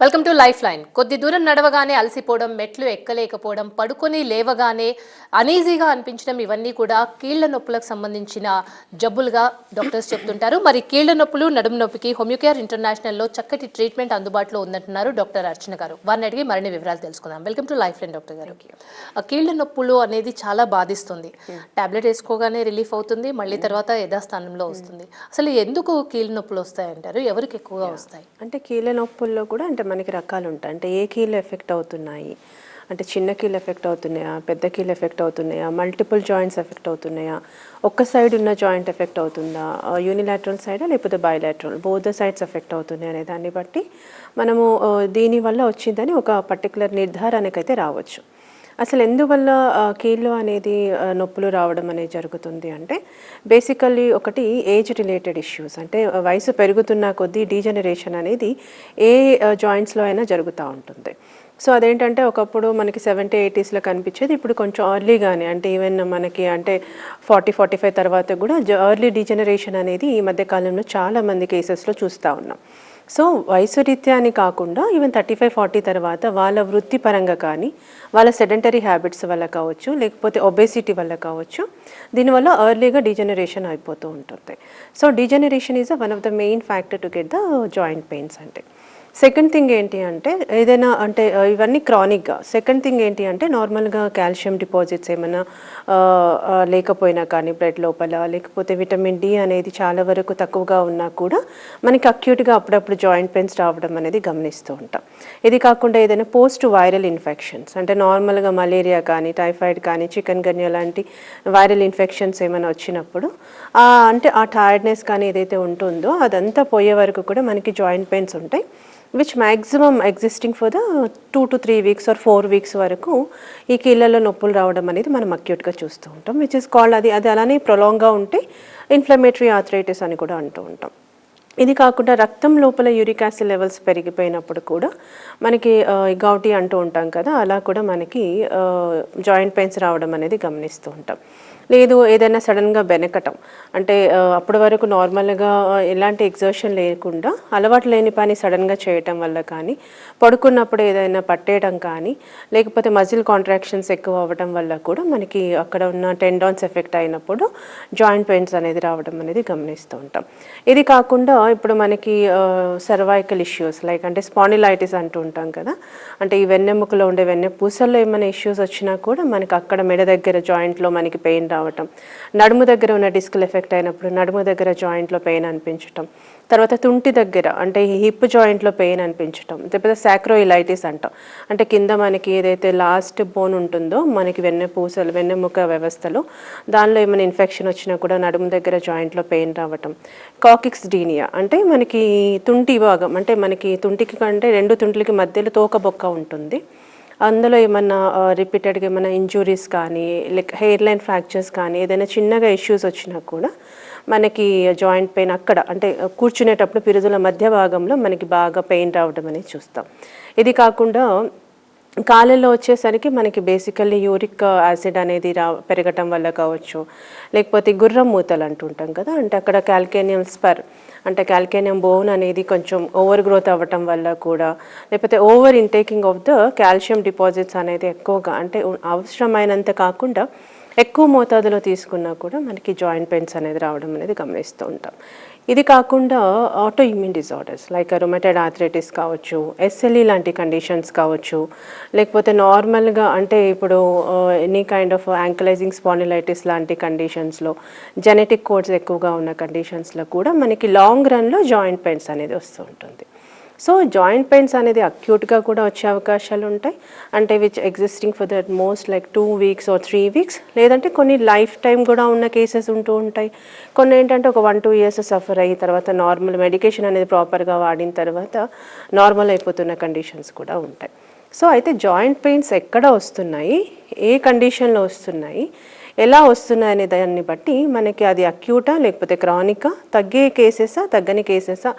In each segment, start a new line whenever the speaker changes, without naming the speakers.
Welcome to life line. కొద్ది దూరం నడవగానే అలసిపోవడం, మెట్లు ఎక్కలేకపోవడం, పడుకొని లేవగానే అనీజీగా అనిపించడం ఇవన్నీ కూడా కీళ్ల నొప్పులకు సంబంధించిన జబ్బులుగా డాక్టర్స్ చెప్తుంటారు. మరి కీళ్ల నొప్పులు, నడుము నొప్పికి హోమియోకేర్ ఇంటర్నేషనల్లో చక్కటి ట్రీట్మెంట్ అందుబాటులో ఉందంటున్నారు డాక్టర్ అర్చన గారు. వారిని అడిగి మరిన్ని వివరాలు తెలుసుకుందాం. Welcome to life line doctor గారు. కీళ్ల నొప్పులు అనేది చాలా బాధిస్తుంది. టాబ్లెట్ వేసుకోగానే రిలీఫ్ అవుతుంది, మళ్ళీ తర్వాత యథాస్థానంలో వస్తుంది. అసలు ఎందుకు కీళ్ళ నొప్పులు వస్తాయంటారు? ఎవరికి ఎక్కువగా వస్తాయి?
అంటే కీళ్ళ నొప్పుల్లో కూడా మనకి రకాలు ఉంటాయి. అంటే ఏ కీళ్ళు ఎఫెక్ట్ అవుతున్నాయి అంటే చిన్న కీళ్ళు ఎఫెక్ట్ అవుతున్నాయా, పెద్ద కీళ్ళు ఎఫెక్ట్ అవుతున్నాయా, మల్టిపుల్ జాయింట్స్ ఎఫెక్ట్ అవుతున్నాయా, ఒక్క సైడ్ ఉన్న జాయింట్ ఎఫెక్ట్ అవుతుందా, యూనిలాటరల్ సైడా లేకపోతే bilateral, both the sides effect అవుతున్నాయి అనే దాన్ని బట్టి మనము దీనివల్ల వచ్చిందని ఒక పర్టికులర్ నిర్ధారణకైతే రావచ్చు. అసలు ఎందువల్ల కీళ్ళు అనేది నొప్పులు రావడం అనేది జరుగుతుంది అంటే బేసికల్లీ ఒకటి ఏజ్ రిలేటెడ్ ఇష్యూస్. అంటే వయసు పెరుగుతున్న కొద్దీ డీజనరేషన్ అనేది ఏ జాయింట్స్లో అయినా జరుగుతూ ఉంటుంది. సో అదేంటంటే ఒకప్పుడు మనకి 70-80s కనిపించేది, ఇప్పుడు కొంచెం ఎర్లీగానే అంటే ఈవెన్ మనకి అంటే 40-45 తర్వాత కూడా ఎర్లీ డీజనరేషన్ అనేది ఈ మధ్యకాలంలో చాలామంది కేసెస్లో చూస్తూ ఉన్నాం. సో వయసు రీత్యా అని కాకుండా ఈవెన్ 35-40 తర్వాత వాళ్ళ వృత్తిపరంగా కానీ, వాళ్ళ సెడెంటరీ హ్యాబిట్స్ వల్ల కావచ్చు, లేకపోతే ఒబేసిటీ వల్ల కావచ్చు, దీనివల్ల ఎర్లీగా డీజనరేషన్ అయిపోతూ ఉంటుంది. So degeneration is one of the main factor to get the joint pains. అంటే సెకండ్ థింగ్ ఏంటి అంటే ఏదైనా అంటే ఇవన్నీ క్రానిక్గా. సెకండ్ థింగ్ ఏంటి అంటే నార్మల్గా కాల్షియం డిపాజిట్స్ ఏమైనా లేకపోయినా కానీ బ్లడ్ లోపల, లేకపోతే విటమిన్ డి అనేది చాలా వరకు తక్కువగా ఉన్నా కూడా మనకి అక్యూట్గా అప్పుడప్పుడు జాయింట్ పెయిన్స్ రావడం అనేది గమనిస్తూ ఉంటాం. ఇది కాకుండా ఏదైనా పోస్ట్ వైరల్ ఇన్ఫెక్షన్స్ అంటే నార్మల్గా మలేరియా కానీ, టైఫాయిడ్ కానీ, చికెన్ గన్యా లాంటి వైరల్ ఇన్ఫెక్షన్స్ ఏమైనా వచ్చినప్పుడు అంటే ఆ టైర్డ్నెస్ కానీ ఏదైతే ఉంటుందో అదంతా పోయే వరకు కూడా మనకి జాయింట్ పెయిన్స్ ఉంటాయి, which maximum existing for the 2 to 3 weeks or 4 weeks వరకు ఈ కీళ్ళలో నొప్పులు రావడం అనేది మనం అక్యూట్గా చూస్తూ ఉంటాం, విచ్ ఇస్ కాల్డ్ అది అలానే ప్రొలాంగ్గా ఉంటే ఇన్ఫ్లమేటరీ ఆర్థరైటిస్ అని కూడా అంటూ ఉంటాం. ఇది కాకుండా రక్తం లోపల యూరిక్ యాసిడ్ లెవెల్స్ పెరిగిపోయినప్పుడు కూడా మనకి గౌటీ అంటూ ఉంటాం కదా, అలా కూడా మనకి జాయింట్ పెయిన్స్ రావడం అనేది గమనిస్తూ ఉంటాం. లేదు ఏదైనా సడన్గా బెనకటం అంటే అప్పటి వరకు నార్మల్గా ఎలాంటి ఎగ్జర్షన్ లేకుండా అలవాటు లేని పని సడన్గా చేయటం వల్ల కానీ, పడుకున్నప్పుడు ఏదైనా పట్టేయడం కానీ, లేకపోతే మజిల్ కాంట్రాక్షన్స్ ఎక్కువ అవ్వడం వల్ల కూడా మనకి అక్కడ ఉన్న టెండాన్స్ ఎఫెక్ట్ అయినప్పుడు జాయింట్ పెయిన్స్ అనేది రావడం అనేది గమనిస్తూ ఉంటాం. ఇది కాకుండా ఇప్పుడు మనకి సర్వైకల్ ఇష్యూస్ లైక్ అంటే స్పాండిలైటిస్ అంటూ ఉంటాం కదా, అంటే ఈ వెన్నెముకలో ఉండే పూసల్లో ఏమైనా ఇష్యూస్ వచ్చినా కూడా మనకి అక్కడ మెడ దగ్గర జాయింట్లో మనకి పెయిన్ రావటం, నడుము దగ్గర ఉన్న డిస్కులు ఎఫెక్ట్ అయినప్పుడు నడుము దగ్గర జాయింట్లో పెయిన్ అనిపించటం, తర్వాత తుంటి దగ్గర అంటే హిప్ జాయింట్లో పెయిన్ అనిపించటం, లేకపోతే సాక్రోయిలైటిస్ అంటాం. అంటే కింద మనకి ఏదైతే లాస్ట్ బోన్ ఉంటుందో మనకి వెన్నెముక వ్యవస్థలో దానిలో ఏమైనా ఇన్ఫెక్షన్ వచ్చినా కూడా నడుము దగ్గర జాయింట్లో పెయిన్ రావటం. కాకిక్స్ డీనియా అంటే మనకి తుంటి భాగం అంటే మనకి తుంటికి కంటే 2 తుంట్లకి మధ్యలో తోకబొక్క ఉంటుంది, అందులో ఏమన్నా రిపీటెడ్గా ఏమైనా ఇంజురీస్ కానీ, లైక్ హెయిర్ లైన్ ఫ్రాక్చర్స్ కానీ, ఏదైనా చిన్నగా ఇష్యూస్ వచ్చినా కూడా మనకి జాయింట్ పెయిన్ అక్కడ అంటే కూర్చునేటప్పుడు పిరుదుల మధ్య భాగంలో మనకి బాగా పెయిన్ రావడం అనేది చూస్తాం. ఇది కాకుండా కాళ్ళల్లో వచ్చేసరికి మనకి బేసికల్లీ యూరిక్ యాసిడ్ అనేది పెరగటం వల్ల కావచ్చు, లేకపోతే గుర్రం మూతలు అంటుంటాం కదా, అంటే అక్కడ క్యాల్కేనియం స్పర్ అంటే క్యాల్కేనియం బోన్ అనేది కొంచెం ఓవర్ గ్రోత్ అవ్వటం వల్ల కూడా, లేకపోతే over intaking of the calcium deposits అనేది ఎక్కువగా అంటే అవసరమైనంత కాకుండా ఎక్కువ మోతాదులో తీసుకున్నా కూడా మనకి జాయింట్ పెయిన్స్ అనేది రావడం అనేది గమనిస్తూ ఉంటాం. ఇది కాకుండా auto immune disorders like rheumatoid arthritis కావచ్చు, ఎస్ఎల్ఈ లాంటి కండిషన్స్ కావచ్చు, లేకపోతే నార్మల్గా అంటే ఇప్పుడు any kind of ankylosing spondylitis లాంటి కండిషన్స్లో, జెనెటిక్ కోడ్స్ ఎక్కువగా ఉన్న కండిషన్స్లో కూడా మనకి లాంగ్ రన్లో జాయింట్ పెయిన్స్ అనేది వస్తూ ఉంటుంది. సో జాయింట్ పెయిన్స్ అనేది అక్యూట్గా కూడా వచ్చే అవకాశాలు ఉంటాయి, అంటే which existing for that most like 2 weeks or 3 weeks, లేదంటే కొన్ని లైఫ్ టైం కూడా ఉన్న కేసెస్ ఉంటూ ఉంటాయి. కొన్ని ఏంటంటే ఒక 1-2 years సఫర్ అయ్యి తర్వాత నార్మల్ మెడికేషన్ అనేది ప్రాపర్గా వాడిన తర్వాత నార్మల్ అయిపోతున్న కండిషన్స్ కూడా ఉంటాయి. సో అయితే జాయింట్ పెయిన్స్ ఎక్కడ వస్తున్నాయి, ఏ కండిషన్లో వస్తున్నాయి, ఎలా వస్తున్నాయి అనే దాన్ని బట్టి మనకి అది అక్యూటా లేకపోతే క్రానికా, తగ్గే కేసెసా తగ్గని కేసెసా,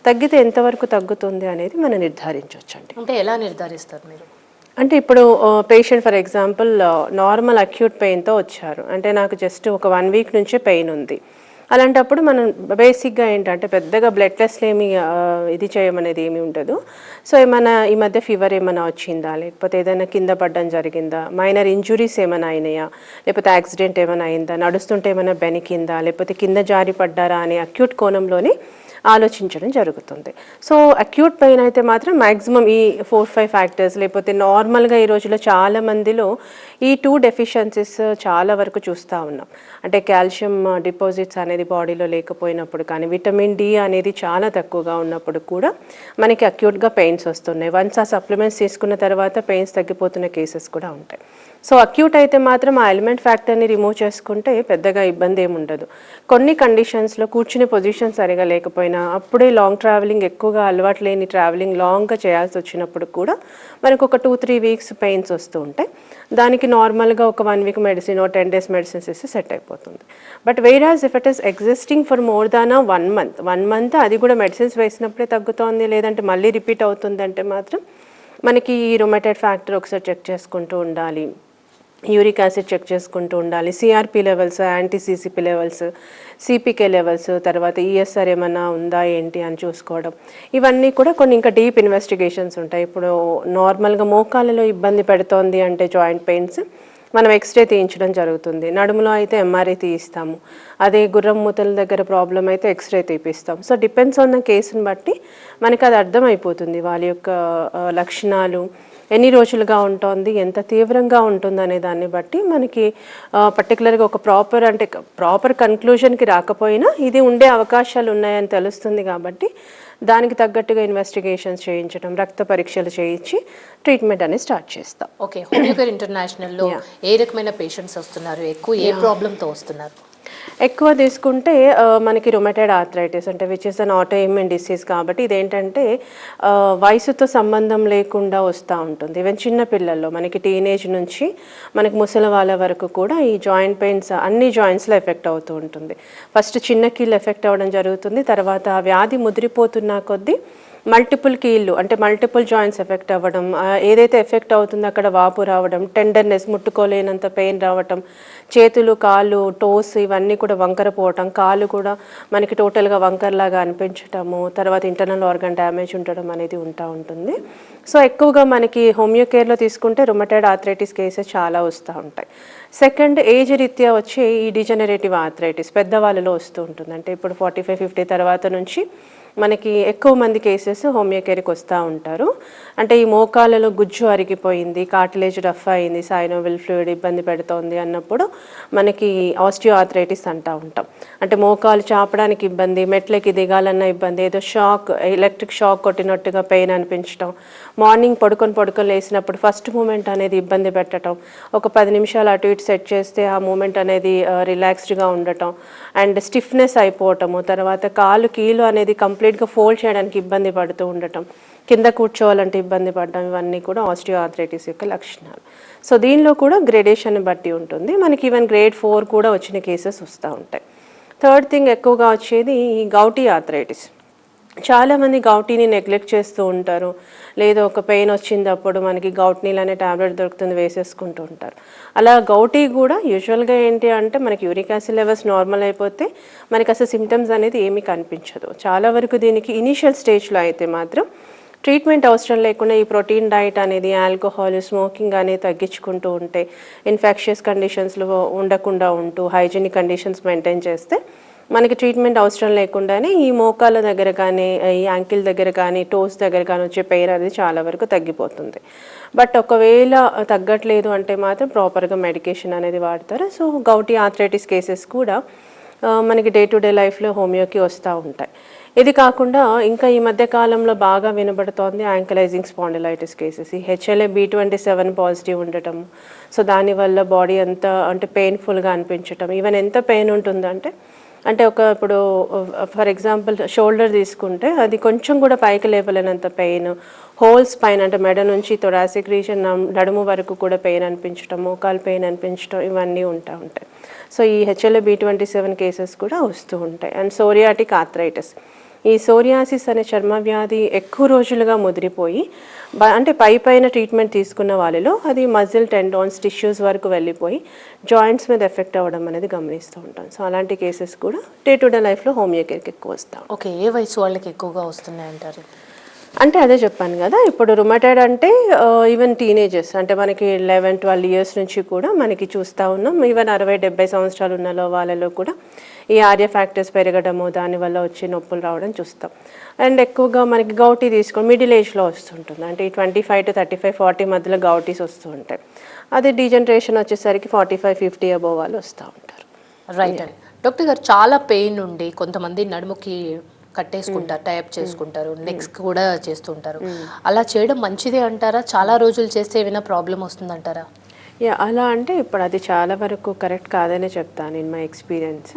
తగ్గితే ఎంతవరకు తగ్గుతుంది అనేది మనం నిర్ధారించవచ్చు.
అంటే ఎలా నిర్ధారిస్తారు మీరు?
అంటే ఇప్పుడు patient for example normal acute పెయిన్తో వచ్చారు, అంటే నాకు జస్ట్ ఒక 1 week నుంచే పెయిన్ ఉంది, అలాంటప్పుడు మనం బేసిక్గా ఏంటంటే పెద్దగా బ్లడ్ టెస్ట్లు ఏమి ఇది చేయమనేది ఏమి ఉండదు. సో ఏమైనా ఈ మధ్య ఫీవర్ ఏమైనా వచ్చిందా, లేకపోతే ఏదైనా కింద పడడం జరిగిందా, మైనర్ ఇంజురీస్ ఏమైనా అయినాయా, లేకపోతే యాక్సిడెంట్ ఏమైనా అయిందా, నడుస్తుంటే ఏమైనా బెనికిందా, లేకపోతే కింద జారి పడ్డారా అని అక్యూట్ కోణంలోని ఆలోచించడం జరుగుతుంది. సో అక్యూట్ పెయిన్ అయితే మాత్రం మ్యాక్సిమం ఈ 4-5 ఫ్యాక్టర్స్, లేకపోతే నార్మల్గా ఈ రోజుల్లో చాలా మందిలో ఈ 2 డెఫిషియన్సీస్ చాలా వరకు చూస్తూ ఉన్నాం. అంటే కాల్షియం డిపాజిట్స్ అనేది బాడీలో లేకపోయినప్పుడు కానీ, విటమిన్ డి అనేది చాలా తక్కువగా ఉన్నప్పుడు కూడా మనకి అక్యూట్గా పెయిన్స్ వస్తున్నాయి. వన్స్ ఆ సప్లిమెంట్స్ తీసుకున్న తర్వాత పెయిన్స్ తగ్గిపోతున్న కేసెస్ కూడా ఉంటాయి. సో అక్యూట్ అయితే మాత్రం ఆ ఎలిమెంట్ ఫ్యాక్టర్ని రిమూవ్ చేసుకుంటే పెద్దగా ఇబ్బంది ఏమి ఉండదు. కొన్ని కండిషన్స్లో కూర్చునే పొజిషన్ సరిగా లేకపోయినా, అప్పుడే లాంగ్ ట్రావెలింగ్ ఎక్కువగా అలవాటు లేని ట్రావెలింగ్ లాంగ్గా చేయాల్సి వచ్చినప్పుడు కూడా మనకు ఒక 2-3 వీక్స్ పెయిన్స్ వస్తూ ఉంటాయి. దానికి నార్మల్గా ఒక 1 వీక్ మెడిసిన్, 10 డేస్ మెడిసిన్స్ ఇస్తే సెట్ అయిపోతుంది. But whereas if it is existing for more than 1 month అది కూడా మెడిసిన్స్ వేసినప్పుడే తగ్గుతోంది, లేదంటే మళ్ళీ రిపీట్ అవుతుంది అంటే మాత్రం మనకి ఈ రొమాటైడ్ ఫ్యాక్టర్ ఒకసారి చెక్ చేసుకుంటూ ఉండాలి. యూరిక్ యాసిడ్ చెక్ చేసుకుంటూ ఉండాలి. CRP levels, anti-CCP levels, CPK levels, తర్వాత ఈఎస్ఆర్ ఏమన్నా ఉందా ఏంటి అని చూసుకోవడం. ఇవన్నీ కూడా కొన్ని ఇంకా డీప్ ఇన్వెస్టిగేషన్స్ ఉంటాయి. ఇప్పుడు నార్మల్గా మోకాళ్ళలో ఇబ్బంది పెడుతోంది అంటే జాయింట్ పెయిన్స్ మనం ఎక్స్రే తీయించడం జరుగుతుంది. నడుములో అయితే ఎంఆర్ఐ తీయిస్తాము. అదే గుర్రం మూతల దగ్గర ప్రాబ్లం అయితే ఎక్స్రే తీపిస్తాం. సో డిపెండ్స్ ఆన్ ద కేసుని బట్టి మనకి అది అర్థమైపోతుంది వాళ్ళ యొక్క లక్షణాలు, ఎన్ని రోజులుగా ఉంటుంది, ఎంత తీవ్రంగా ఉంటుంది అనే దాన్ని బట్టి మనకి పర్టికులర్గా ఒక ప్రాపర్ కన్క్లూజన్కి రాకపోయినా ఇది ఉండే అవకాశాలు ఉన్నాయని తెలుస్తుంది. కాబట్టి దానికి తగ్గట్టుగా ఇన్వెస్టిగేషన్స్ చేయించడం, రక్త పరీక్షలు చేయించి ట్రీట్మెంట్ అనేది స్టార్ట్ చేస్తాం.
ఓకే, హోమియోకేర్ ఇంటర్నేషనల్లో ఏ రకమైన పేషెంట్స్ వస్తున్నారు, ఎక్కువ ఏ ప్రాబ్లంతో వస్తున్నారు?
ఎక్కువ తీసుకుంటే మనకి రొమాటైడ్ ఆర్థరైటిస్ అంటే which is an autoimmune disease. కాబట్టి ఇదేంటంటే వయసుతో సంబంధం లేకుండా వస్తూ ఉంటుంది. ఈవెన్ చిన్న పిల్లల్లో మనకి టీనేజ్ నుంచి మనకి ముసలి వాళ్ళ వరకు కూడా ఈ జాయింట్ పెయిన్స్ అన్ని జాయింట్స్లో ఎఫెక్ట్ అవుతూ ఉంటుంది. ఫస్ట్ చిన్న కీళ్ళు ఎఫెక్ట్ అవ్వడం జరుగుతుంది. తర్వాత వ్యాధి ముదిరిపోతున్న కొద్దీ మల్టిపుల్ కీళ్ళు అంటే మల్టిపుల్ జాయింట్స్ ఎఫెక్ట్ అవ్వడం, ఏదైతే ఎఫెక్ట్ అవుతుందో అక్కడ వాపు రావడం, టెండర్నెస్, ముట్టుకోలేనంత పెయిన్ రావటం, చేతులు, కాళ్ళు, టోస్ ఇవన్నీ కూడా వంకర పోవటం, కాళ్ళు కూడా మనకి టోటల్గా వంకరలాగా అనిపించటము, తర్వాత ఇంటర్నల్ ఆర్గన్ డ్యామేజ్ ఉండడం అనేది ఉంటుంది. సో ఎక్కువగా మనకి హోమియోకేర్లో తీసుకుంటే రొమాటైడ్ ఆర్థరైటిస్ కేసెస్ చాలా వస్తూ ఉంటాయి. సెకండ్, ఏజ్ రీత్యా వచ్చే ఈ డిజనరేటివ్ ఆర్థరైటిస్ పెద్దవాళ్ళలో వస్తూ ఉంటుంది. అంటే ఇప్పుడు 45-50 తర్వాత నుంచి మనకి ఎక్కువ మంది కేసెస్ హోమియోకేర్కి వస్తూ ఉంటారు. అంటే ఈ మోకాళ్ళలో గుజ్జు అరిగిపోయింది, కార్టిలేజ్ రఫ్ అయింది, సైనోవిల్ ఫ్లూయిడ్ ఇబ్బంది పెడుతోంది అన్నప్పుడు మనకి ఆస్టియో ఆర్థరైటిస్ అంటూ ఉంటాం. అంటే మోకాలు చాపడానికి ఇబ్బంది, మెట్లకి దిగాలన్న ఇబ్బంది, ఏదో ఎలక్ట్రిక్ షాక్ కొట్టినట్టుగా పెయిన్ అనిపించడం, మార్నింగ్ పడుకొని లేసినప్పుడు ఫస్ట్ మూమెంట్ అనేది ఇబ్బంది పెట్టడం, ఒక 10 నిమిషాలు అటు ఇటు సెట్ చేస్తే ఆ మూమెంట్ అనేది రిలాక్స్డ్గా ఉండటం, అండ్ స్టిఫ్నెస్ అయిపోవటము, తర్వాత కాలు కీలు అనేది కంప్లీట్గా ఫోల్డ్ చేయడానికి ఇబ్బంది పడుతూ ఉండటం, కింద కూర్చోవాలంటే ఇబ్బంది పడడం, ఇవన్నీ కూడా ఆస్టియో ఆర్థరైటిస్ యొక్క లక్షణాలు. సో దీనిలో కూడా గ్రేడేషన్ బట్టి ఉంటుంది. మనకి ఈవెన్ గ్రేడ్ 4 కూడా వచ్చిన కేసెస్ వస్తూ ఉంటాయి. థర్డ్ థింగ్ ఎక్కువగా వచ్చేది ఈ గౌటీ ఆర్థరైటిస్. చాలామంది గౌటీని నెగ్లెక్ట్ చేస్తూ ఉంటారు. లేదా ఒక పెయిన్ వచ్చినప్పుడు మనకి గౌట్ నీల్ అనే ట్యాబ్లెట్ దొరుకుతుంది, వేసేసుకుంటూ ఉంటారు. అలా గౌటీ కూడా యూజువల్గా ఏంటి అంటే మనకి యూరిక్ యాసిడ్ లెవెల్స్ నార్మల్ అయిపోతే మనకి అసలు సిమ్టమ్స్ అనేది ఏమీ కనిపించదు. చాలా వరకు దీనికి ఇనీషియల్ స్టేజ్లో అయితే మాత్రం ట్రీట్మెంట్ అవసరం లేకుండా ఈ ప్రోటీన్ డైట్ అనేది, ఆల్కహాల్, స్మోకింగ్ అనేది తగ్గించుకుంటూ ఉంటే, ఇన్ఫెక్షియస్ కండిషన్స్లో ఉండకుండా ఉంటూ హైజీనిక్ కండిషన్స్ మెయింటైన్ చేస్తే మనకి ట్రీట్మెంట్ అవసరం లేకుండానే ఈ మోకాళ్ళ దగ్గర కానీ, ఈ యాంకిల్ దగ్గర కానీ, టోస్ దగ్గర కానీ వచ్చే పెయిన్ అనేది చాలా వరకు తగ్గిపోతుంది. బట్ ఒకవేళ తగ్గట్లేదు అంటే మాత్రం ప్రాపర్గా మెడికేషన్ అనేది వాడతారు. సో గౌటీ ఆర్థరైటిస్ కేసెస్ కూడా మనకి డే టు డే లైఫ్లో హోమియోకి వస్తూ ఉంటాయి. ఇది కాకుండా ఇంకా ఈ మధ్య కాలంలో బాగా వినబడుతోంది యాంకలైజింగ్ స్పాండిలైటిస్ కేసెస్. ఈ HLA-B27 పాజిటివ్ ఉండటం, సో దానివల్ల బాడీ అంతా అంటే పెయిన్ఫుల్గా అనిపించటం, ఈవెన్ ఎంత పెయిన్ ఉంటుందంటే ఇప్పుడు ఫర్ ఎగ్జాంపుల్ షోల్డర్ తీసుకుంటే అది కొంచెం కూడా పైకి లేవలేనంత పెయిన్, హోల్స్ పైన అంటే మెడ నుంచి థొరాసిక్ రీజన్ నడుము వరకు కూడా పెయిన్ అనిపించడం, మోకాలు పెయిన్ అనిపించడం, ఇవన్నీ ఉంటాయి. సో ఈ HLA-B27 కేసెస్ కూడా వస్తూ ఉంటాయి. అండ్ సోరియాటిక్ ఆర్థరైటిస్, ఈ సోరియాసిస్ అనే చర్మ వ్యాధి ఎక్కువ రోజులుగా ముదిరిపోయి అంటే పైన ట్రీట్మెంట్ తీసుకున్న వాళ్ళలో అది మజిల్ టెండాన్స్ టిష్యూస్ వరకు వెళ్ళిపోయి జాయింట్స్ మీద ఎఫెక్ట్ అవ్వడం అనేది గమనిస్తూ ఉంటాం. సో అలాంటి కేసెస్ కూడా డే టు డే లైఫ్లో హోమియో కేర్కి ఎక్కువ వస్తాం.
ఓకే, ఏ వయసు వాళ్ళకి ఎక్కువగా వస్తున్నాయి అంటారు?
అంటే అదే చెప్పాను కదా, ఇప్పుడు రుమటైడ్ అంటే ఈవెన్ టీనేజర్స్ అంటే మనకి 11-12 ఇయర్స్ నుంచి కూడా మనకి చూస్తూ ఉన్నాం. ఈవెన్ 60-70 సంవత్సరాలు ఉన్న వాళ్ళలో కూడా ఈ ఆర్య ఫ్యాక్టర్స్ పెరగడము దానివల్ల వచ్చి నొప్పులు రావడం చూస్తాం. అండ్ ఎక్కువగా మనకి గౌటీ తీసుకొని మిడిల్ ఏజ్లో వస్తుంటుంది. అంటే ఈ 25 to 35-40 మధ్యలో గౌటీస్ వస్తూ ఉంటాయి. అది డీజనరేషన్ వచ్చేసరికి 45-50 అబోవ్ వాళ్ళు వస్తూ ఉంటారు.
రైట్ అండి. డాక్టర్ గారు, చాలా పెయిన్ ఉండి కొంతమంది నడుముకి కట్టేసుకుంటారు, టైప్ చేసుకుంటారు, నెక్స్ కూడా చేస్తుంటారు. అలా చేయడం మంచిదే అంటారా? చాలా రోజులు చేస్తే ఏమైనా ప్రాబ్లం వస్తుందంటారా?
అలా అంటే ఇప్పుడు అది చాలా వరకు కరెక్ట్ కాదనే చెప్తాను ఇన్ మై ఎక్స్పీరియన్స్.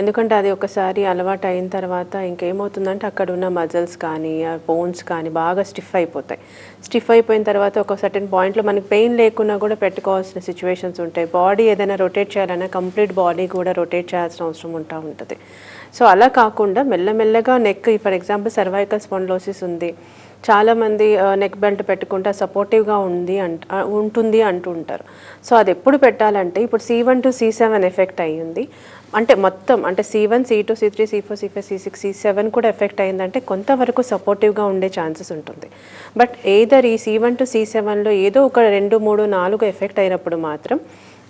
ఎందుకంటే అది ఒకసారి అలవాటు అయిన తర్వాత ఇంకేమవుతుందంటే అక్కడ ఉన్న మజిల్స్ కానీ బోన్స్ కానీ బాగా స్టిఫ్ అయిపోతాయి. స్టిఫ్ అయిపోయిన తర్వాత ఒక సర్టెన్ పాయింట్లో మనకి పెయిన్ లేకున్నా కూడా పెట్టుకోవాల్సిన సిచ్యువేషన్స్ ఉంటాయి. బాడీ ఏదైనా రొటేట్ చేయాలన్నా కంప్లీట్ బాడీ కూడా రొటేట్ చేయాల్సిన అవసరం ఉంటుంది. సో అలా కాకుండా మెల్లమెల్లగా neck, for example cervical spondylosis ఉంది, చాలామంది నెక్ బెల్ట్ పెట్టుకుంటే సపోర్టివ్గా ఉంటుంది అంటూ ఉంటారు. సో అది ఎప్పుడు పెట్టాలంటే ఇప్పుడు C1 to C7 ఎఫెక్ట్ అయ్యింది అంటే మొత్తం అంటే C1, C2, C3, C4, C5, C6, C7 కూడా ఎఫెక్ట్ అయ్యిందంటే కొంతవరకు సపోర్టివ్గా ఉండే ఛాన్సెస్ ఉంటుంది. బట్ ఏదర్ ఈ C1 to C7లో ఏదో ఒక 2, 3, 4 ఎఫెక్ట్ అయినప్పుడు మాత్రం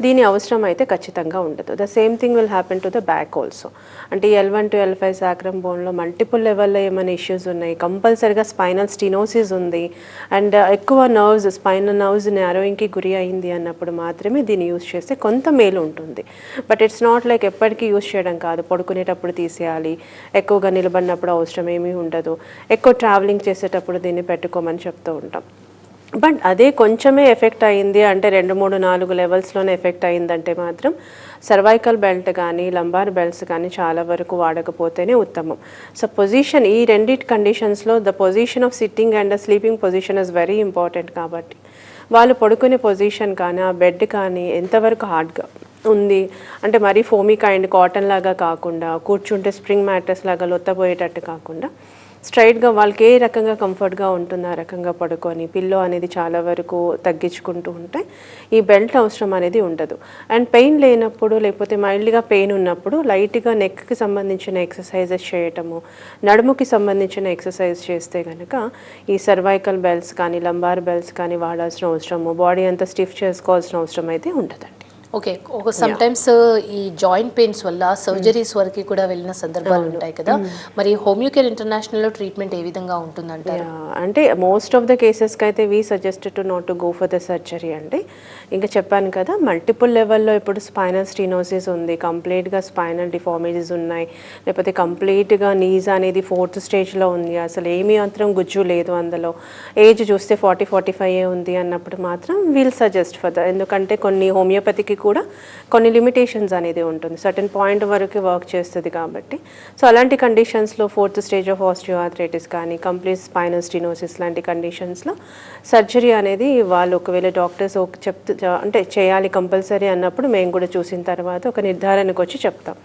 దీని అవసరం అయితే ఖచ్చితంగా ఉండదు. The same thing will happen to the back also. అంటే L1 to L5 సాక్రమ్ బోన్లో మల్టిపుల్ లెవెల్లో ఏమైనా ఇష్యూస్ ఉన్నాయి, కంపల్సరీగా స్పైనల్ స్టినోసిస్ ఉంది అండ్ ఎక్కువ నర్వ్స్ స్పైనల్ నర్వ్స్ నారోయింగ్కి గురి అయింది అన్నప్పుడు మాత్రమే దీన్ని యూజ్ చేస్తే కొంత మేలు ఉంటుంది. బట్ ఇట్స్ నాట్ లైక్ ఎప్పటికీ యూజ్ చేయడం కాదు. పడుకునేటప్పుడు తీసేయాలి, ఎక్కువగా నిలబడినప్పుడు అవసరం ఏమీ ఉండదు, ఎక్కువ ట్రావెలింగ్ చేసేటప్పుడు దీన్ని పెట్టుకోమని చెప్తూ ఉంటాం. బట్ అదే కొంచెమే ఎఫెక్ట్ అయింది అంటే 2, 3, 4 లెవెల్స్లోనే ఎఫెక్ట్ అయిందంటే మాత్రం సర్వైకల్ బెల్ట్ కానీ లంబార్ బెల్ట్స్ కానీ చాలా వరకు వాడకపోతేనే ఉత్తమం. సో పొజిషన్ ఈ రెండిటి కండిషన్స్లో the position of sitting and the sleeping position is very important. కాబట్టి వాళ్ళు పడుకునే పొజిషన్ కానీ ఆ బెడ్ కానీ ఎంతవరకు హార్డ్గా ఉంది అంటే మరీ ఫోమీ కైండ్ కాటన్ లాగా కాకుండా, కూర్చుంటే స్ప్రింగ్ మ్యాట్రెస్ లాగా లొత్తపోయేటట్టు కాకుండా స్ట్రైట్గా వాళ్ళకి ఏ రకంగా కంఫర్ట్గా ఉంటుందో ఆ రకంగా పడుకొని పిల్లో అనేది చాలా వరకు తగ్గించుకుంటూ ఉంటే ఈ బెల్ట్ అవసరం అనేది ఉండదు. అండ్ పెయిన్ లేనప్పుడు లేకపోతే మైల్డ్గా పెయిన్ ఉన్నప్పుడు లైట్గా నెక్కి సంబంధించిన ఎక్సర్సైజెస్ చేయటము, నడుముకి సంబంధించిన ఎక్సర్సైజ్ చేస్తే కనుక ఈ సర్వైకల్ బెల్ట్స్ కానీ లంబార్ బెల్ట్స్ కానీ వాడాల్సిన అవసరము, బాడీ అంతా స్టిఫ్ చేసుకోవాల్సిన అవసరం అయితే ఉండదండి.
ఓకే, ఒక సమ్ టైమ్స్ ఈ జాయింట్ పెయిన్స్ వల్ల సర్జరీస్ వరకు కూడా వెళ్ళిన సందర్భాలు ఉంటాయి కదా, మరి హోమియో కేర్ ఇంటర్నేషనల్లో ట్రీట్మెంట్ ఏ విధంగా ఉంటుందంటారు?
అంటే మోస్ట్ ఆఫ్ ద కేసెస్కి అయితే we suggested to not to go for the surgery అండి. ఇంకా చెప్పాను కదా, మల్టిపుల్ లెవెల్లో ఇప్పుడు స్పైనల్ స్టీనోసిస్ ఉంది, కంప్లీట్గా స్పైనల్ డిఫార్మిటీస్ ఉన్నాయి, లేకపోతే కంప్లీట్గా నీస్ అనేది 4th స్టేజ్లో ఉంది, అసలు ఏమీ మాత్రం గుజ్జు లేదు, అందులో ఏజ్ చూస్తే 40-45 ఉంది అన్నప్పుడు మాత్రం వీల్ సజెస్ట్ ఫర్ ద, ఎందుకంటే కొన్ని హోమియోపతికి కూడా కొన్ని లిమిటేషన్స్ అనేది ఉంటుంది, సర్టెన్ పాయింట్ వరకు వర్క్ చేస్తుంది కాబట్టి. సో అలాంటి కండిషన్స్లో 4th స్టేజ్ ఆఫ్ ఆస్టియోఆర్థరైటిస్ కానీ కంప్లీట్ స్పైనల్ స్టినోసిస్ లాంటి కండిషన్స్లో సర్జరీ అనేది వాళ్ళు ఒకవేళ డాక్టర్స్ అంటే చేయాలి కంపల్సరీ అన్నప్పుడు మేము కూడా చూసిన తర్వాత ఒక నిర్ధారణకు వచ్చి చెప్తాం.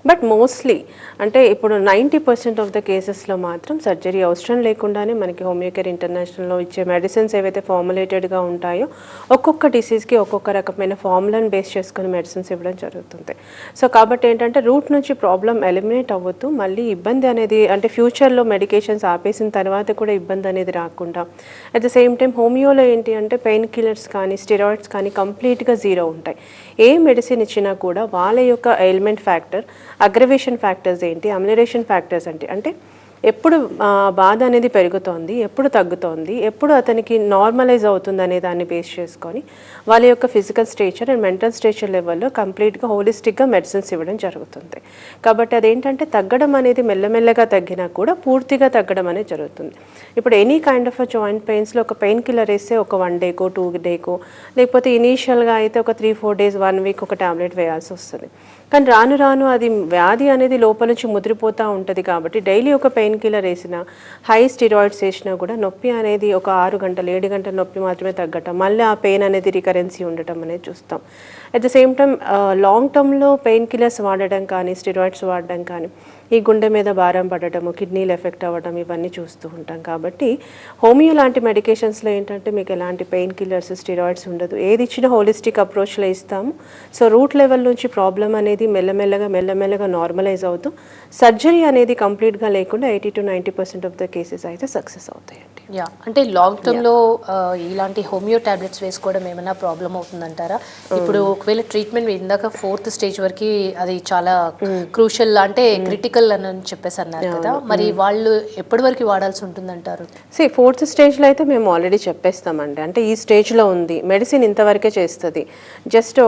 బట్ మోస్ట్లీ అంటే ఇప్పుడు 90% ఆఫ్ ద కేసెస్లో మాత్రం సర్జరీ అవసరం లేకుండానే మనకి హోమియో కేర్ ఇంటర్నేషనల్లో ఇచ్చే మెడిసిన్స్ ఏవైతే ఫార్ములేటెడ్గా ఉంటాయో ఒక్కొక్క డిసీజ్కి ఒక్కొక్క రకమైన ఫార్ములాని బేస్ చేసుకుని మెడిసిన్స్ ఇవ్వడం జరుగుతుంది. సో కాబట్టి ఏంటంటే రూట్ నుంచి ప్రాబ్లం ఎలిమినేట్ అవ్వద్దు, మళ్ళీ ఇబ్బంది అనేది అంటే ఫ్యూచర్లో మెడికేషన్స్ ఆపేసిన తర్వాత కూడా ఇబ్బంది అనేది రాకుండా. అట్ ద సేమ్ టైం హోమియోలో ఏంటి అంటే పెయిన్ కిల్లర్స్ కానీ స్టెరాయిడ్స్ కానీ కంప్లీట్గా జీరో ఉంటాయి. ఏ మెడిసిన్ ఇచ్చినా కూడా వాళ్ళ యొక్క ఎయిల్మెంట్ ఫ్యాక్టర్, అగ్రవేషన్ ఫ్యాక్టర్స్ ఏంటి, అమ్యులరేషన్ ఫ్యాక్టర్స్ అంటే ఎప్పుడు బాధ అనేది పెరుగుతోంది, ఎప్పుడు తగ్గుతోంది, ఎప్పుడు అతనికి నార్మలైజ్ అవుతుంది అనే దాన్ని బేస్ చేసుకొని వాళ్ళ యొక్క physical stature and mental stature లెవెల్లో కంప్లీట్గా హోలిస్టిక్గా మెడిసిన్స్ ఇవ్వడం జరుగుతుంది. కాబట్టి అదేంటంటే తగ్గడం అనేది మెల్లమెల్లగా తగ్గినా కూడా పూర్తిగా తగ్గడం అనేది జరుగుతుంది. ఇప్పుడు ఎనీ కైండ్ ఆఫ్ జాయింట్ పెయిన్స్లో ఒక పెయిన్ కిల్లర్ వేస్తే ఒక 1 డేకో 2 డేకో లేకపోతే ఇనీషియల్గా అయితే ఒక 3-4 డేస్ 1 వీక్ ఒక టాబ్లెట్ వేయాల్సి వస్తుంది. కానీ రాను రాను అది వ్యాధి అనేది లోపల నుంచి ముదిరిపోతూ ఉంటుంది. కాబట్టి డైలీ ఒక పెయిన్ కిల్లర్ వేసినా, హై స్టిరాయిడ్స్ వేసినా కూడా నొప్పి అనేది ఒక 6 గంటలు 7 గంటల నొప్పి మాత్రమే తగ్గటం, మళ్ళీ ఆ పెయిన్ అనేది రికరెన్సీ ఉండటం అనేది చూస్తాం. At the same time long టర్మ్లో పెయిన్ కిల్లర్స్ వాడడం కానీ స్టిరాయిడ్స్ వాడడం కానీ ఈ గుండె మీద భారం పడటము, కిడ్నీలు ఎఫెక్ట్ అవ్వడం ఇవన్నీ చూస్తూ ఉంటాం. కాబట్టి హోమియో లాంటి మెడికేషన్స్లో ఏంటంటే మీకు ఎలాంటి పెయిన్ కిల్లర్స్, స్టిరాయిడ్స్ ఉండదు. ఏది ఇచ్చినా హోలిస్టిక్ అప్రోచ్లో ఇస్తాము. సో రూట్ లెవెల్ నుంచి ప్రాబ్లం అనేది మెల్లమెల్లగా నార్మలైజ్ అవుతూ సర్జరీ అనేది కంప్లీట్గా లేకుండా 80 to 90% ఆఫ్ ద కేసెస్ అయితే సక్సెస్ అవుతాయండి.
యా, అంటే లాంగ్ టర్మ్లో ఇలాంటి హోమియో టాబ్లెట్స్ వేసుకోవడం ఏమైనా ప్రాబ్లం అవుతుందంటారా? ఇప్పుడు ఒకవేళ ట్రీట్మెంట్ ఇందాక 4th స్టేజ్ వరకు అది చాలా క్రూషల్ అంటే క్రిటికల్ అని చెప్పేసి అన్నారు కదా, మరి వాళ్ళు ఎప్పటి వరకు వాడాల్సి ఉంటుందంటారు?
4th స్టేజ్లో అయితే మేము ఆల్రెడీ చెప్పేస్తామండి. అంటే ఈ స్టేజ్లో ఉంది, మెడిసిన్ ఇంతవరకే చేస్తుంది. జస్ట్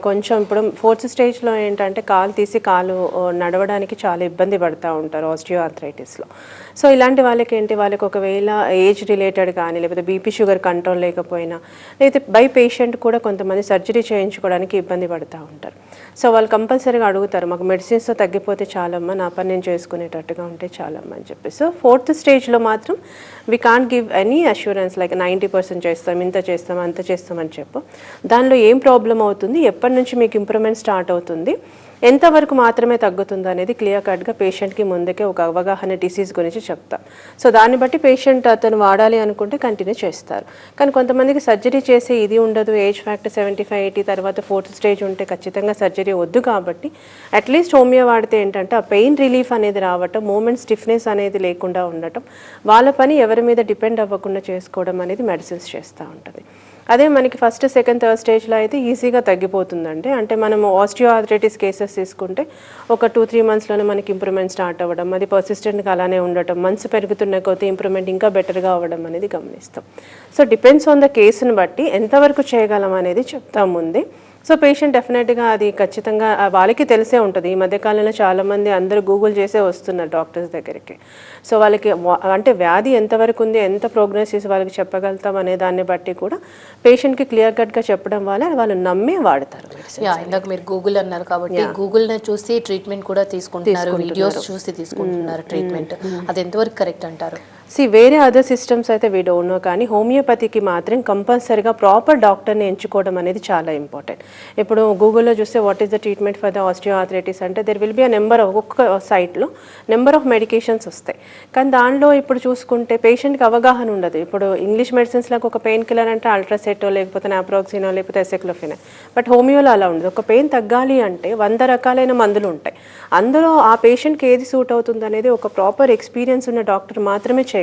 కొంచెం ఇప్పుడు 4th స్టేజ్లో ఏంటంటే కాలు తీసి కాలు నడవడానికి చాలా ఇబ్బంది పడుతూ ఉంటారు ఆస్టియోఆర్థరైటిస్లో. సో ఇలాంటి వాళ్ళకి ఏంటి, వాళ్ళకి ఒకవేళ ఏజ్ రిలేటెడ్ కానీ లేకపోతే బీపీ షుగర్ కంట్రోల్ లేకపోయినా లేకపోతే బై పేషెంట్ కూడా కొంతమంది సర్జరీ చేయించుకోవడానికి ఇబ్బంది పడుతూ ఉంటారు. సో వాళ్ళు కంపల్సరీగా అడుగుతారు, మాకు మెడిసిన్స్తో తగ్గిపోతే చాలమ్మా, నా పని నేను చేసుకునేటట్టుగా ఉంటే చాలమ్మా అని చెప్పి. సో 4th స్టేజ్లో మాత్రం we can't give any assurance like 90% చేస్తాం, ఇంత చేస్తాం, అంత చేస్తాం అని చెప్పు. దానిలో ఏం ప్రాబ్లం అవుతుంది, ఎప్పటి నుంచి మీకు ఇంప్రూవ్మెంట్ స్టార్ట్ అవుతుంది, ఎంతవరకు మాత్రమే తగ్గుతుంది అనేది క్లియర్ కట్గా పేషెంట్కి ముందుకే ఒక అవగాహన డిసీజ్ గురించి చెప్తాం. సో దాన్ని బట్టి పేషెంట్ అతను వాడాలి అనుకుంటే కంటిన్యూ చేస్తారు. కానీ కొంతమందికి సర్జరీ చేసే ఇది ఉండదు, ఏజ్ ఫ్యాక్టర్ 75-80 తర్వాత 4th స్టేజ్ ఉంటే ఖచ్చితంగా సర్జరీ వద్దు. కాబట్టి అట్లీస్ట్ హోమియో వాడితే ఏంటంటే ఆ పెయిన్ రిలీఫ్ అనేది రావటం, మూమెంట్ స్టిఫ్నెస్ అనేది లేకుండా ఉండటం, వాళ్ళ పని ఎవరి మీద డిపెండ్ అవ్వకుండా చేసుకోవడం అనేది మెడిసిన్స్ చేస్తూ ఉంటుంది. అదే మనకి 1st, 2nd, 3rd స్టేజ్లో అయితే ఈజీగా తగ్గిపోతుందండి. అంటే మనము ఆస్టియోఆర్థరైటిస్ కేసెస్ తీసుకుంటే ఒక 2-3 మంత్స్లోనే మనకి ఇంప్రూవ్మెంట్ స్టార్ట్ అవ్వడం, అది పర్సిస్టెంట్గా అలానే ఉండటం, మంత్స్ పెరుగుతున్న కొద్దీ ఇంప్రూవ్మెంట్ ఇంకా బెటర్గా అవ్వడం అనేది గమనిస్తాం. సో డిపెండ్స్ ఆన్ ద కేసుని బట్టి ఎంతవరకు చేయగలం అనేది చెప్తాం ముందే. సో పేషెంట్ డెఫినెట్గా అది ఖచ్చితంగా వాళ్ళకి తెలిసే ఉంటుంది. ఈ మధ్యకాలంలో చాలామంది అందరూ గూగుల్ చేసే వస్తున్నారు డాక్టర్స్ దగ్గరికి. సో వాళ్ళకి అంటే వ్యాధి ఎంతవరకు ఉంది, ఎంత ప్రోగ్నోసిస్ వాళ్ళకి చెప్పగలుగుతాం అనే దాన్ని బట్టి కూడా పేషెంట్కి క్లియర్ కట్గా చెప్పడం వల్ల వాళ్ళు నమ్మే వాడతారు.
ఇందాక మీరు గూగుల్ అన్నారు కాబట్టి గూగుల్ని చూసి ట్రీట్మెంట్ కూడా తీసుకుంటున్నారు, వీడియోస్ చూసి తీసుకుంటున్నారు ట్రీట్మెంట్. అది ఎంతవరకు కరెక్ట్ అంటారు?
వేరే అదర్ సిస్టమ్స్ అయితే వీ డోంట్ నో, కానీ హోమియోపతికి మాత్రం కంపల్సరీగా ప్రాపర్ డాక్టర్ని ఎంచుకోవడం అనేది చాలా ఇంపార్టెంట్. ఇప్పుడు గూగుల్లో చూస్తే what is the treatment for the osteoarthritis అంటే there will be a number, ఒక్కొక్క సైట్లో నెంబర్ ఆఫ్ మెడికేషన్స్ వస్తాయి. కానీ దానిలో ఇప్పుడు చూసుకుంటే పేషెంట్కి అవగాహన ఉండదు. ఇప్పుడు ఇంగ్లీష్ మెడిసిన్స్లకు ఒక పెయిన్ కిల్లర్ అంటే అల్ట్రాసెటో లేకపోతే నాప్రోక్సినో లేకపోతే ఎసెక్లోఫెన్. బట్ హోమియోలో అలా ఉండదు. ఒక పెయిన్ తగ్గాలి అంటే 100 రకాలైన మందులు ఉంటాయి. అందులో ఆ పేషెంట్కి ఏది సూట్ అవుతుంది అనేది ఒక ప్రాపర్ ఎక్స్పీరియన్స్ ఉన్న డాక్టర్ మాత్రమే చేయగలుగుతారు.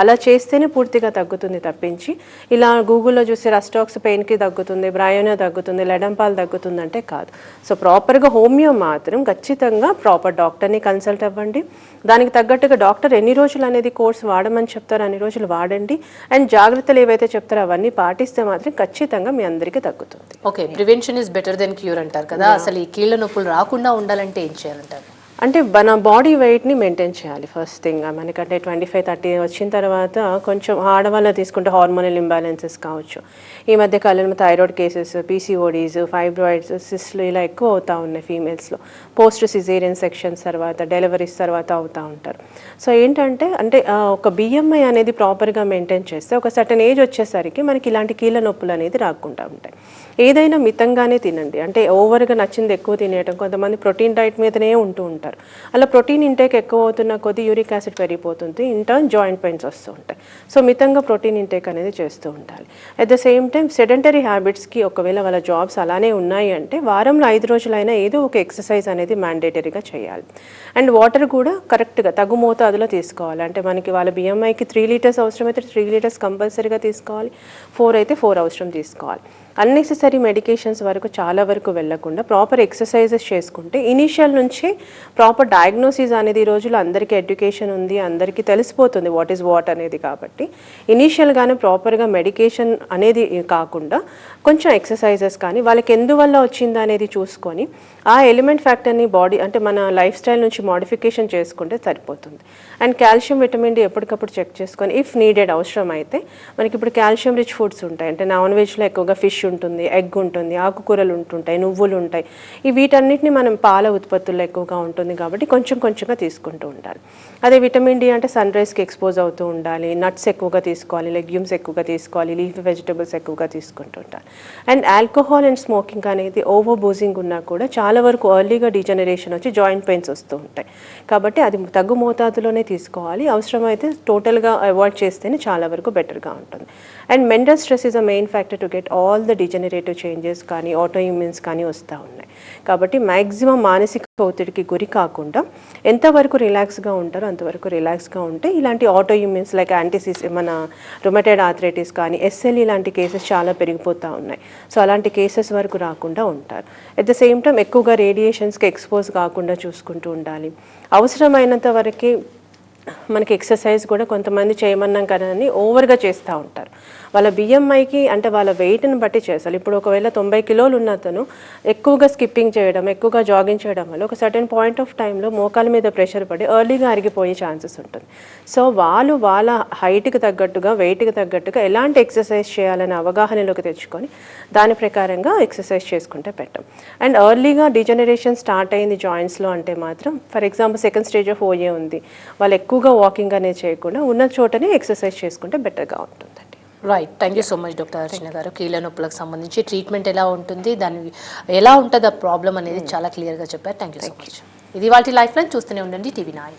అలా చేస్తేనే పూర్తిగా తగ్గుతుంది తప్పించి ఇలా గూగుల్లో చూసి రస్టాక్స్ పెయిన్కి తగ్గుతుంది, బ్రాయోనా తగ్గుతుంది, లెడంపాల్ తగ్గుతుంది అంటే కాదు. సో ప్రాపర్గా హోమియో మాత్రం ఖచ్చితంగా ప్రాపర్ డాక్టర్ని కన్సల్ట్ అవ్వండి. దానికి తగ్గట్టుగా డాక్టర్ ఎన్ని రోజులు అనేది కోర్స్ వాడమని చెప్తారో అన్ని రోజులు వాడండి. అండ్ జాగ్రత్తలు ఏవైతే చెప్తారో అవన్నీ పాటిస్తే మాత్రం ఖచ్చితంగా మీ అందరికీ తగ్గుతుంది.
Okay, prevention is better than cure అంటారు కదా. అసలు ఈ కీళ్ళ నొప్పులు రాకుండా ఉండాలంటే ఏం చేయాలంటారు?
అంటే మన బాడీ వెయిట్ని మెయింటైన్ చేయాలి ఫస్ట్ థింగ్. మనకంటే 25-30 వచ్చిన తర్వాత కొంచెం ఆడవాళ్ళ తీసుకుంటే హార్మోనల్ ఇంబ్యాలెన్సెస్ కావచ్చు. ఈ మధ్య కాలంలో థైరాయిడ్ కేసెస్, పీసీఓడీస్, ఫైబ్రాయిడ్స్, సిస్ట్లు ఇలా ఎక్కువ అవుతూ ఉన్నాయి ఫీమేల్స్లో. పోస్ట్ సిజేరియన్ సెక్షన్స్ తర్వాత, డెలివరీస్ తర్వాత అవుతూ ఉంటారు. సో ఏంటంటే ఒక బిఎంఐ అనేది ప్రాపర్గా మెయింటైన్ చేస్తే ఒక సర్టన్ ఏజ్ వచ్చేసరికి మనకి ఇలాంటి కీళ్ళ నొప్పులు అనేది రాకుండా ఉంటాయి. ఏదైనా మితంగానే తినండి. అంటే ఓవర్గా నచ్చింది ఎక్కువ తినేయటం, కొంతమంది ప్రోటీన్ డైట్ మీదనే ఉంటూ ఉంటారు. అలా ప్రోటీన్ ఇంటేక్ ఎక్కువ అవుతున్న కొద్దీ యూరిక్ యాసిడ్ పెరిగిపోతుంది, ఇన్ టర్న్ జాయింట్ పెయిన్స్ వస్తూ ఉంటాయి. సో మితంగా ప్రోటీన్ ఇంటేక్ అనేది చేస్తూ ఉండాలి. At the same time sedentary హ్యాబిట్స్కి ఒకవేళ వాళ్ళ జాబ్స్ అలానే ఉన్నాయి అంటే వారంలో 5 రోజులైనా ఏదో ఒక ఎక్సర్సైజ్ అనేది మ్యాండేటరీగా చేయాలి. అండ్ వాటర్ కూడా కరెక్ట్గా తగు మోతాదులో తీసుకోవాలి. అంటే మనకి వాళ్ళ బిఎంఐకి 3 లీటర్స్ అవసరమైతే 3 లీటర్స్ కంపల్సరీగా తీసుకోవాలి, 4 అయితే 4 అవసరం తీసుకోవాలి. అన్నెసెసరీ మెడికేషన్స్ వరకు చాలా వరకు వెళ్లకుండా ప్రాపర్ ఎక్సర్సైజెస్ చేసుకుంటే ఇనీషియల్ నుంచి ప్రాపర్ డయాగ్నోసిస్ అనేది ఈ రోజుల్లో అందరికీ ఎడ్యుకేషన్ ఉంది, అందరికీ తెలిసిపోతుంది వాట్ ఈస్ వాట్ అనేది. కాబట్టి ఇనీషియల్గానే ప్రాపర్గా మెడికేషన్ అనేది కాకుండా కొంచెం ఎక్సర్సైజెస్ కానీ వాళ్ళకి ఎందువల్ల వచ్చిందా అనేది చూసుకొని ఆ ఎలిమెంట్ ఫ్యాక్టర్ని బాడీ అంటే మన లైఫ్ స్టైల్ నుంచి మోడిఫికేషన్ చేసుకుంటే సరిపోతుంది. అండ్ కాల్షియం, విటమిన్ డి ఎప్పటికప్పుడు చెక్ చేసుకొని ఇఫ్ నీడెడ్ అవసరం అయితే మనకి ఇప్పుడు కాల్షియం రిచ్ ఫుడ్స్ ఉంటాయి. అంటే నాన్ వెజ్లో ఎక్కువగా ఫిష్ ఉంటుంది, ఎగ్ ఉంటుంది, ఆకుకూరలు ఉంటుంటాయి, నువ్వులు ఉంటాయి. వీటన్నిటిని మనం పాల ఉత్పత్తుల్లో ఎక్కువగా ఉంటుంది కాబట్టి కొంచెం కొంచెంగా తీసుకుంటూ ఉండాలి. అదే విటమిన్ డి అంటే సన్ రైజ్కి ఎక్స్పోజ్ అవుతూ ఉండాలి, నట్స్ ఎక్కువగా తీసుకోవాలి, లెగ్యూమ్స్ ఎక్కువగా తీసుకోవాలి, లీఫీ వెజిటబుల్స్ ఎక్కువగా తీసుకుంటూ ఉండాలి. అండ్ ఆల్కహాల్ అండ్ స్మోకింగ్ అనేది ఓవర్ బూజింగ్ ఉన్నా కూడా చాలా వరకు ఎర్లీగా డీజనరేషన్ వచ్చి జాయింట్ పెయిన్స్ వస్తూ ఉంటాయి. కాబట్టి అది తగ్గు మోతాదులోనే తీసుకోవాలి. అవసరమైతే టోటల్గా అవాయిడ్ చేస్తేనే చాలా వరకు బెటర్గా ఉంటుంది. And mental stress is a main factor to get all the degenerative changes కానీ ఆటో ఇమ్యూన్స్ కానీ వస్తూ ఉన్నాయి. కాబట్టి మ్యాక్సిమం మానసిక ఒత్తిడికి గురి కాకుండా ఎంతవరకు రిలాక్స్గా ఉంటారో అంతవరకు రిలాక్స్గా ఉంటే ఇలాంటి ఆటో ఇమ్యూన్స్ లైక్ మన రుమటైడ్ ఆర్థరైటిస్ కానీ ఎస్ఎల్ఈ లాంటి కేసెస్ చాలా పెరిగిపోతూ ఉన్నాయి. సో అలాంటి కేసెస్ వరకు రాకుండా ఉంటారు. అట్ ద సేమ్ టైం ఎక్కువగా రేడియేషన్స్కి ఎక్స్పోజ్ కాకుండా చూసుకుంటూ ఉండాలి. అవసరమైనంత వరకు మనకి ఎక్సర్సైజ్ కూడా కొంతమంది చేయమన్నాం కానీ ఓవర్గా చేస్తూ ఉంటారు. వాళ్ళ బిఎంఐకి అంటే వాళ్ళ వెయిట్ని బట్టి చేస్తారు. ఇప్పుడు ఒకవేళ 90 కిలోలు ఉన్న అతను ఎక్కువగా స్కిప్పింగ్ చేయడం, ఎక్కువగా జాగింగ్ చేయడం వల్ల ఒక సర్టెన్ పాయింట్ ఆఫ్ టైంలో మోకాల మీద ప్రెషర్ పడి ఎర్లీగా అరిగిపోయే ఛాన్సెస్ ఉంటుంది. సో వాళ్ళ హైట్కి తగ్గట్టుగా, వెయిట్కి తగ్గట్టుగా ఎలాంటి ఎక్సర్సైజ్ చేయాలని అవగాహనలోకి తెచ్చుకొని దాని ప్రకారంగా ఎక్సర్సైజ్ చేసుకుంటే పెట్టాం. అండ్ ఎర్లీగా డిజనరేషన్ స్టార్ట్ అయింది జాయింట్స్లో అంటే మాత్రం for example second stage of OA ఉంది, వాళ్ళు ఎక్కువగా వాకింగ్ అనేది చేయకుండా ఉన్న చోటనే ఎక్సర్సైజ్ చేసుకుంటే బెటర్గా ఉంటుందండి.
Right, thank you so much doctor Archana garu. కీళ్ళ నొప్పులకు సంబంధించి ట్రీట్మెంట్ ఎలా ఉంటుంది, దాని ఎలా ఉంటుంది ఆ ప్రాబ్లం అనేది చాలా క్లియర్గా చెప్పారు. Thank you so much. ఇది వాటి లైఫ్ లైన్. చూస్తూనే ఉండండి TV9.